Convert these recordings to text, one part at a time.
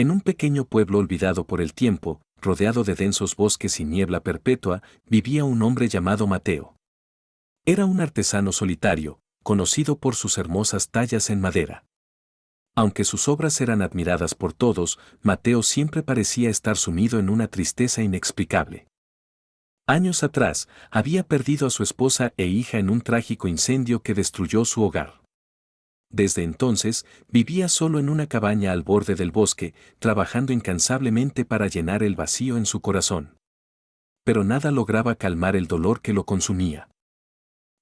En un pequeño pueblo olvidado por el tiempo, rodeado de densos bosques y niebla perpetua, vivía un hombre llamado Mateo. Era un artesano solitario, conocido por sus hermosas tallas en madera. Aunque sus obras eran admiradas por todos, Mateo siempre parecía estar sumido en una tristeza inexplicable. Años atrás, había perdido a su esposa e hija en un trágico incendio que destruyó su hogar. Desde entonces, vivía solo en una cabaña al borde del bosque, trabajando incansablemente para llenar el vacío en su corazón. Pero nada lograba calmar el dolor que lo consumía.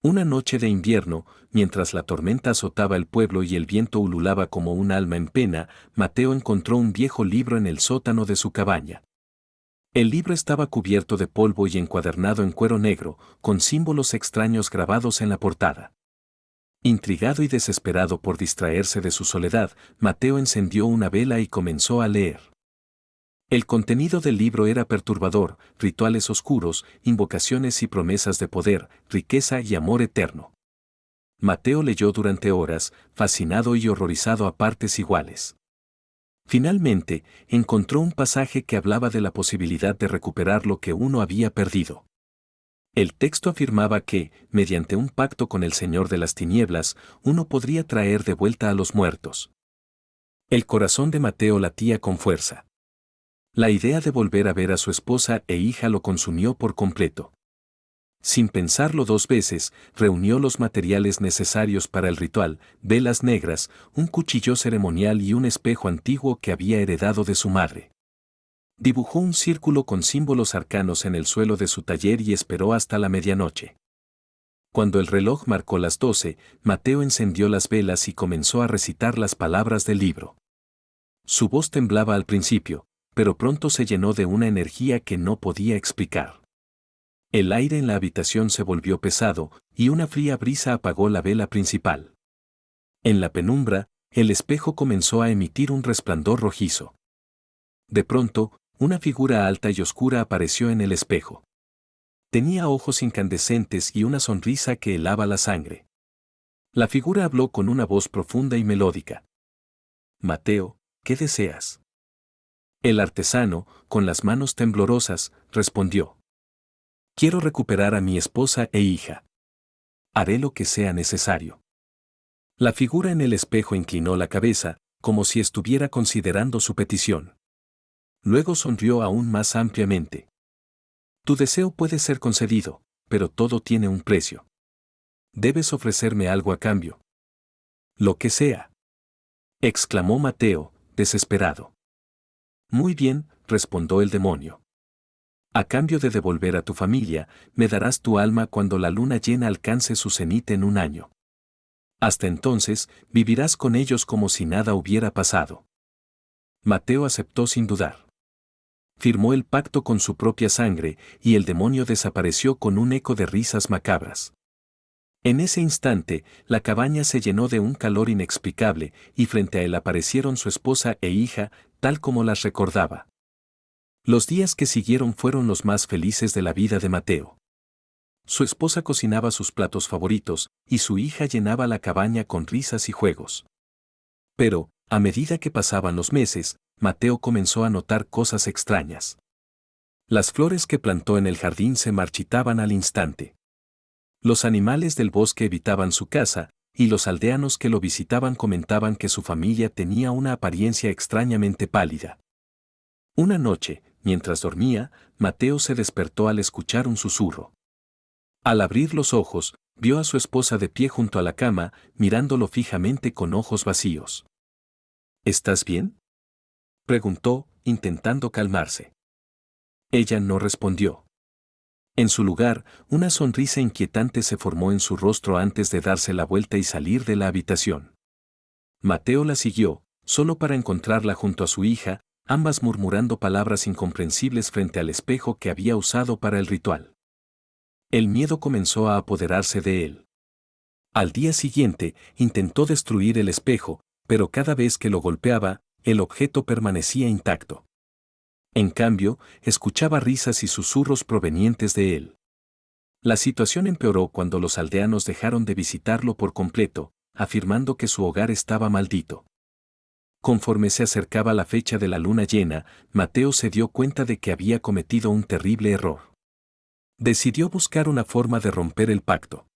Una noche de invierno, mientras la tormenta azotaba el pueblo y el viento ululaba como un alma en pena, Mateo encontró un viejo libro en el sótano de su cabaña. El libro estaba cubierto de polvo y encuadernado en cuero negro, con símbolos extraños grabados en la portada. Intrigado y desesperado por distraerse de su soledad, Mateo encendió una vela y comenzó a leer. El contenido del libro era perturbador: rituales oscuros, invocaciones y promesas de poder, riqueza y amor eterno. Mateo leyó durante horas, fascinado y horrorizado a partes iguales. Finalmente, encontró un pasaje que hablaba de la posibilidad de recuperar lo que uno había perdido. El texto afirmaba que, mediante un pacto con el Señor de las Tinieblas, uno podría traer de vuelta a los muertos. El corazón de Mateo latía con fuerza. La idea de volver a ver a su esposa e hija lo consumió por completo. Sin pensarlo dos veces, reunió los materiales necesarios para el ritual: velas negras, un cuchillo ceremonial y un espejo antiguo que había heredado de su madre. Dibujó un círculo con símbolos arcanos en el suelo de su taller y esperó hasta la medianoche. Cuando el reloj marcó las 12, Mateo encendió las velas y comenzó a recitar las palabras del libro. Su voz temblaba al principio, pero pronto se llenó de una energía que no podía explicar. El aire en la habitación se volvió pesado, y una fría brisa apagó la vela principal. En la penumbra, el espejo comenzó a emitir un resplandor rojizo. De pronto, una figura alta y oscura apareció en el espejo. Tenía ojos incandescentes y una sonrisa que helaba la sangre. La figura habló con una voz profunda y melódica. «Mateo, ¿qué deseas?». El artesano, con las manos temblorosas, respondió: «Quiero recuperar a mi esposa e hija. Haré lo que sea necesario». La figura en el espejo inclinó la cabeza, como si estuviera considerando su petición. Luego sonrió aún más ampliamente. «Tu deseo puede ser concedido, pero todo tiene un precio. Debes ofrecerme algo a cambio». «Lo que sea», exclamó Mateo, desesperado. «Muy bien», respondió el demonio. «A cambio de devolver a tu familia, me darás tu alma cuando la luna llena alcance su cenit en un año. Hasta entonces, vivirás con ellos como si nada hubiera pasado». Mateo aceptó sin dudar. Firmó el pacto con su propia sangre, y el demonio desapareció con un eco de risas macabras. En ese instante, la cabaña se llenó de un calor inexplicable, y frente a él aparecieron su esposa e hija, tal como las recordaba. Los días que siguieron fueron los más felices de la vida de Mateo. Su esposa cocinaba sus platos favoritos, y su hija llenaba la cabaña con risas y juegos. Pero, a medida que pasaban los meses, Mateo comenzó a notar cosas extrañas. Las flores que plantó en el jardín se marchitaban al instante. Los animales del bosque evitaban su casa, y los aldeanos que lo visitaban comentaban que su familia tenía una apariencia extrañamente pálida. Una noche, mientras dormía, Mateo se despertó al escuchar un susurro. Al abrir los ojos, vio a su esposa de pie junto a la cama, mirándolo fijamente con ojos vacíos. «¿Estás bien?», preguntó, intentando calmarse. Ella no respondió. En su lugar, una sonrisa inquietante se formó en su rostro antes de darse la vuelta y salir de la habitación. Mateo la siguió, solo para encontrarla junto a su hija, ambas murmurando palabras incomprensibles frente al espejo que había usado para el ritual. El miedo comenzó a apoderarse de él. Al día siguiente, intentó destruir el espejo, pero cada vez que lo golpeaba, el objeto permanecía intacto. En cambio, escuchaba risas y susurros provenientes de él. La situación empeoró cuando los aldeanos dejaron de visitarlo por completo, afirmando que su hogar estaba maldito. Conforme se acercaba la fecha de la luna llena, Mateo se dio cuenta de que había cometido un terrible error. Decidió buscar una forma de romper el pacto.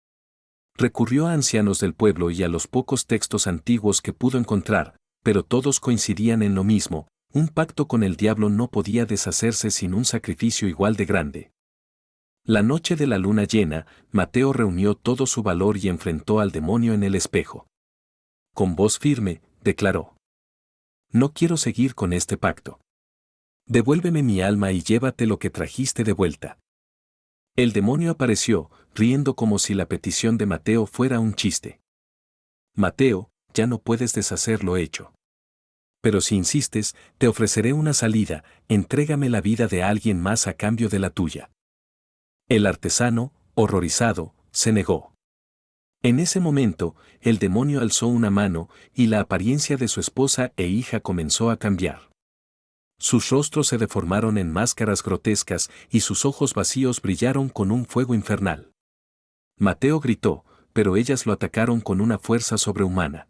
Recurrió a ancianos del pueblo y a los pocos textos antiguos que pudo encontrar, pero todos coincidían en lo mismo: un pacto con el diablo no podía deshacerse sin un sacrificio igual de grande. La noche de la luna llena, Mateo reunió todo su valor y enfrentó al demonio en el espejo. Con voz firme, declaró: No quiero seguir con este pacto. Devuélveme mi alma y llévate lo que trajiste de vuelta. El demonio apareció, riendo como si la petición de Mateo fuera un chiste. Mateo, ya no puedes deshacer lo hecho. Pero si insistes, te ofreceré una salida: entrégame la vida de alguien más a cambio de la tuya. El artesano, horrorizado, se negó. En ese momento, el demonio alzó una mano, y la apariencia de su esposa e hija comenzó a cambiar. Sus rostros se deformaron en máscaras grotescas y sus ojos vacíos brillaron con un fuego infernal. Mateo gritó, pero ellas lo atacaron con una fuerza sobrehumana.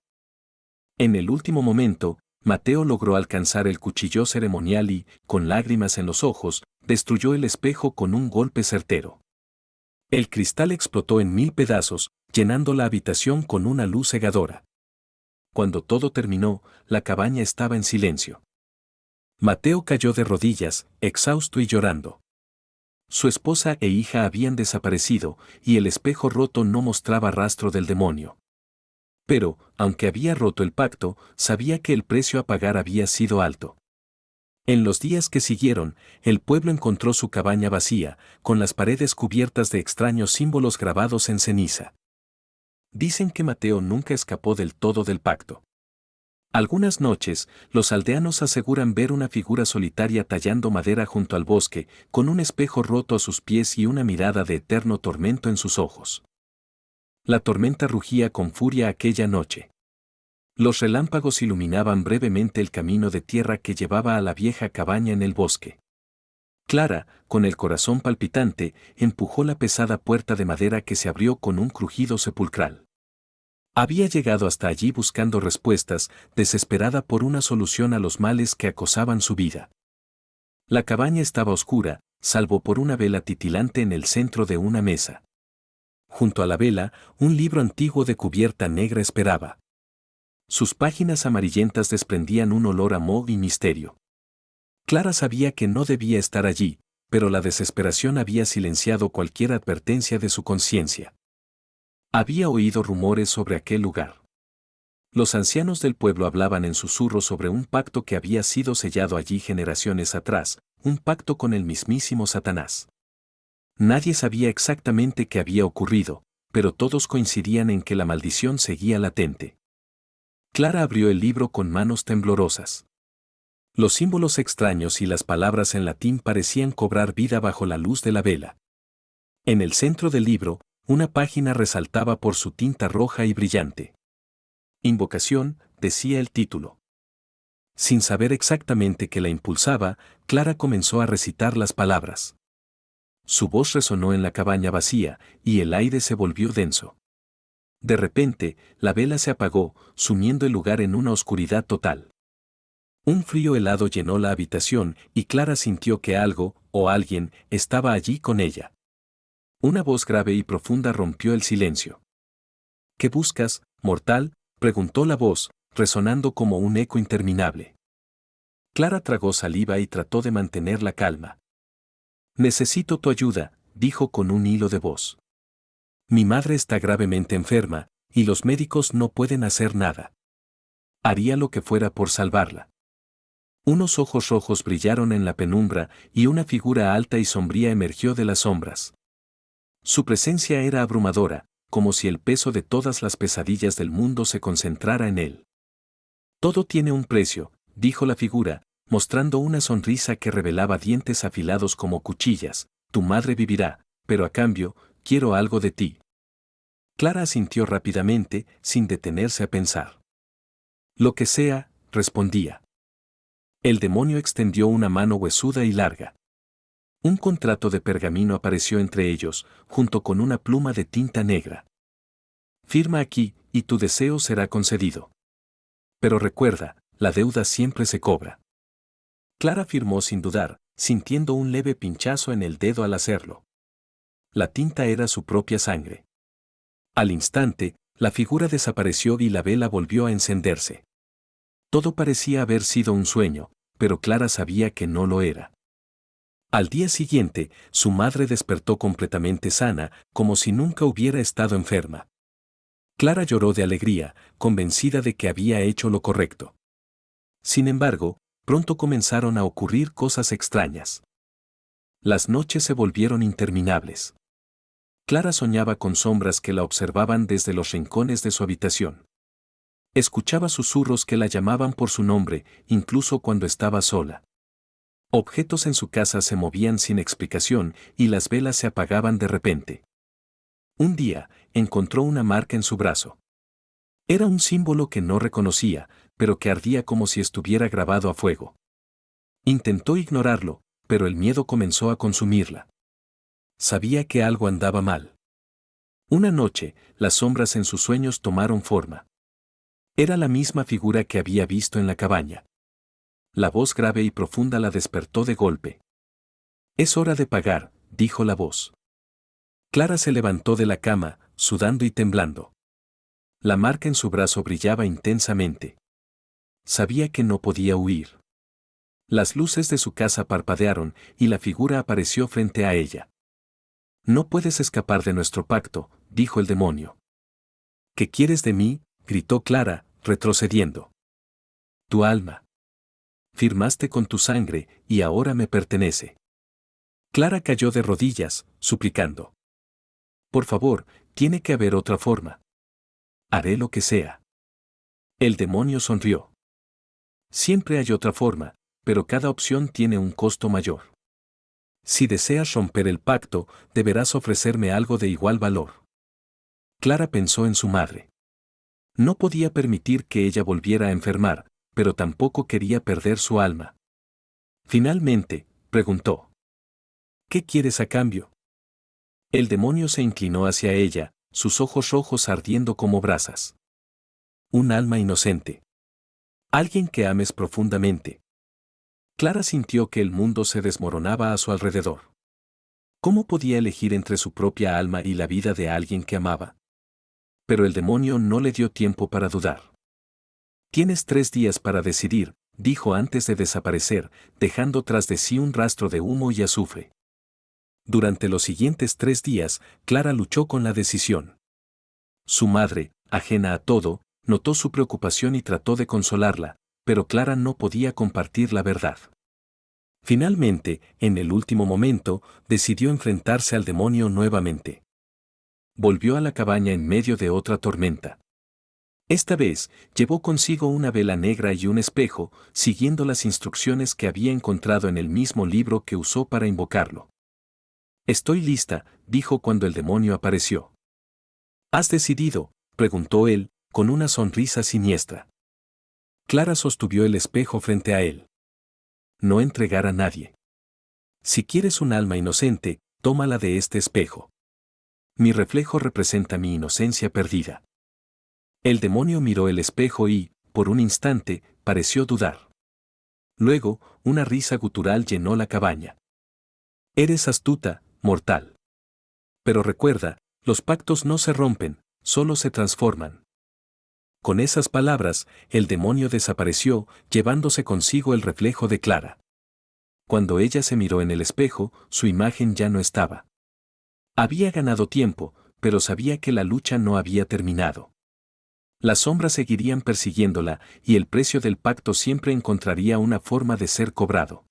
En el último momento, Mateo logró alcanzar el cuchillo ceremonial y, con lágrimas en los ojos, destruyó el espejo con un golpe certero. El cristal explotó en 1000 pedazos, llenando la habitación con una luz cegadora. Cuando todo terminó, la cabaña estaba en silencio. Mateo cayó de rodillas, exhausto y llorando. Su esposa e hija habían desaparecido, y el espejo roto no mostraba rastro del demonio. Pero, aunque había roto el pacto, sabía que el precio a pagar había sido alto. En los días que siguieron, el pueblo encontró su cabaña vacía, con las paredes cubiertas de extraños símbolos grabados en ceniza. Dicen que Mateo nunca escapó del todo del pacto. Algunas noches, los aldeanos aseguran ver una figura solitaria tallando madera junto al bosque, con un espejo roto a sus pies y una mirada de eterno tormento en sus ojos. La tormenta rugía con furia aquella noche. Los relámpagos iluminaban brevemente el camino de tierra que llevaba a la vieja cabaña en el bosque. Clara, con el corazón palpitante, empujó la pesada puerta de madera que se abrió con un crujido sepulcral. Había llegado hasta allí buscando respuestas, desesperada por una solución a los males que acosaban su vida. La cabaña estaba oscura, salvo por una vela titilante en el centro de una mesa. Junto a la vela, un libro antiguo de cubierta negra esperaba. Sus páginas amarillentas desprendían un olor a moho y misterio. Clara sabía que no debía estar allí, pero la desesperación había silenciado cualquier advertencia de su conciencia. Había oído rumores sobre aquel lugar. Los ancianos del pueblo hablaban en susurros sobre un pacto que había sido sellado allí generaciones atrás, un pacto con el mismísimo Satanás. Nadie sabía exactamente qué había ocurrido, pero todos coincidían en que la maldición seguía latente. Clara abrió el libro con manos temblorosas. Los símbolos extraños y las palabras en latín parecían cobrar vida bajo la luz de la vela. En el centro del libro, una página resaltaba por su tinta roja y brillante. Invocación, decía el título. Sin saber exactamente qué la impulsaba, Clara comenzó a recitar las palabras. Su voz resonó en la cabaña vacía, y el aire se volvió denso. De repente, la vela se apagó, sumiendo el lugar en una oscuridad total. Un frío helado llenó la habitación, y Clara sintió que algo, o alguien, estaba allí con ella. Una voz grave y profunda rompió el silencio. ¿Qué buscas, mortal?, preguntó la voz, resonando como un eco interminable. Clara tragó saliva y trató de mantener la calma. Necesito tu ayuda, dijo con un hilo de voz. Mi madre está gravemente enferma, y los médicos no pueden hacer nada. Haría lo que fuera por salvarla. Unos ojos rojos brillaron en la penumbra, y una figura alta y sombría emergió de las sombras. Su presencia era abrumadora, como si el peso de todas las pesadillas del mundo se concentrara en él. Todo tiene un precio, dijo la figura, mostrando una sonrisa que revelaba dientes afilados como cuchillas. Tu madre vivirá, pero a cambio, quiero algo de ti. Clara asintió rápidamente, sin detenerse a pensar. Lo que sea, respondía. El demonio extendió una mano huesuda y larga. Un contrato de pergamino apareció entre ellos, junto con una pluma de tinta negra. Firma aquí, y tu deseo será concedido. Pero recuerda, la deuda siempre se cobra. Clara afirmó sin dudar, sintiendo un leve pinchazo en el dedo al hacerlo. La tinta era su propia sangre. Al instante, la figura desapareció y la vela volvió a encenderse. Todo parecía haber sido un sueño, pero Clara sabía que no lo era. Al día siguiente, su madre despertó completamente sana, como si nunca hubiera estado enferma. Clara lloró de alegría, convencida de que había hecho lo correcto. Sin embargo, pronto comenzaron a ocurrir cosas extrañas. Las noches se volvieron interminables. Clara soñaba con sombras que la observaban desde los rincones de su habitación. Escuchaba susurros que la llamaban por su nombre, incluso cuando estaba sola. Objetos en su casa se movían sin explicación y las velas se apagaban de repente. Un día, encontró una marca en su brazo. Era un símbolo que no reconocía, pero que ardía como si estuviera grabado a fuego. Intentó ignorarlo, pero el miedo comenzó a consumirla. Sabía que algo andaba mal. Una noche, las sombras en sus sueños tomaron forma. Era la misma figura que había visto en la cabaña. La voz grave y profunda la despertó de golpe. «Es hora de pagar», dijo la voz. Clara se levantó de la cama, sudando y temblando. La marca en su brazo brillaba intensamente. Sabía que no podía huir. Las luces de su casa parpadearon y la figura apareció frente a ella. «No puedes escapar de nuestro pacto», dijo el demonio. «¿Qué quieres de mí?», gritó Clara, retrocediendo. «Tu alma. Firmaste con tu sangre y ahora me pertenece». Clara cayó de rodillas, suplicando. «Por favor, tiene que haber otra forma. Haré lo que sea». El demonio sonrió. «Siempre hay otra forma, pero cada opción tiene un costo mayor. Si deseas romper el pacto, deberás ofrecerme algo de igual valor». Clara pensó en su madre. No podía permitir que ella volviera a enfermar, pero tampoco quería perder su alma. Finalmente, preguntó. «¿Qué quieres a cambio?». El demonio se inclinó hacia ella, sus ojos rojos ardiendo como brasas. «Un alma inocente. Alguien que ames profundamente». Clara sintió que el mundo se desmoronaba a su alrededor. ¿Cómo podía elegir entre su propia alma y la vida de alguien que amaba? Pero el demonio no le dio tiempo para dudar. «Tienes 3 días para decidir», dijo antes de desaparecer, dejando tras de sí un rastro de humo y azufre. Durante los siguientes 3 días, Clara luchó con la decisión. Su madre, ajena a todo, notó su preocupación y trató de consolarla, pero Clara no podía compartir la verdad. Finalmente, en el último momento, decidió enfrentarse al demonio nuevamente. Volvió a la cabaña en medio de otra tormenta. Esta vez, llevó consigo una vela negra y un espejo, siguiendo las instrucciones que había encontrado en el mismo libro que usó para invocarlo. «Estoy lista», dijo cuando el demonio apareció. «¿Has decidido?», preguntó él, con una sonrisa siniestra. Clara sostuvo el espejo frente a él. «No entregar a nadie. Si quieres un alma inocente, tómala de este espejo. Mi reflejo representa mi inocencia perdida». El demonio miró el espejo y, por un instante, pareció dudar. Luego, una risa gutural llenó la cabaña. «Eres astuta, mortal. Pero recuerda, los pactos no se rompen, solo se transforman». Con esas palabras, el demonio desapareció, llevándose consigo el reflejo de Clara. Cuando ella se miró en el espejo, su imagen ya no estaba. Había ganado tiempo, pero sabía que la lucha no había terminado. Las sombras seguirían persiguiéndola y el precio del pacto siempre encontraría una forma de ser cobrado.